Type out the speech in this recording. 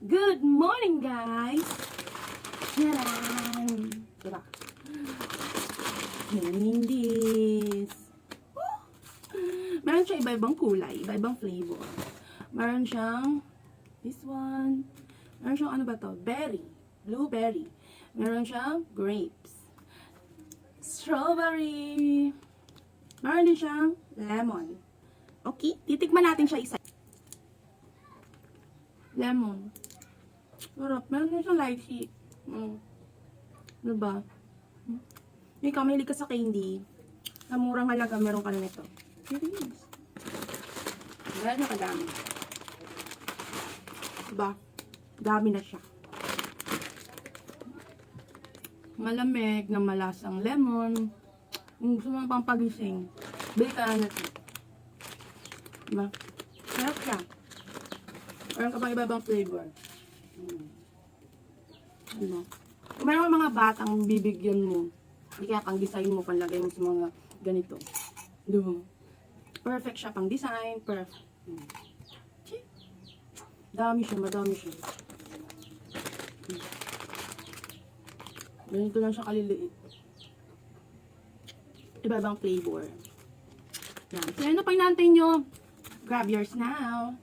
Good morning, guys! Yan! Diba? Melindis! Meron siya iba-ibang kulay, iba-ibang flavor. Meron siyang this one. Meron siyang ano ba to? Berry. Blueberry. Meron siyang grapes. Strawberry. Meron din siyang lemon. Okay, titikman natin siya isa. Lemon. Sarap. Meron din siyang lychee. Diba? Ikaw, mahilig ka sa candy. Sa murang halaga, meron ka na nito. Serious. Meron na kadami. Diba? Dami na siya. Malamig na malasang lemon. Kung gusto mo pang pagising, bili ka na natin. Diba? Sarap siya. Meron ka pang iba-ibang flavor. Diba? Kung meron mga batang bibigyan mo, hindi kaya pang design mo, panlagay mo sa mga ganito. Diba? Perfect siya pang design. Perfect. Dami siya, madami siya. Ganito lang siya kaliliit. Iba-ibang flavor. Yan. So, ano pa inaantay nyo? Grab yours now.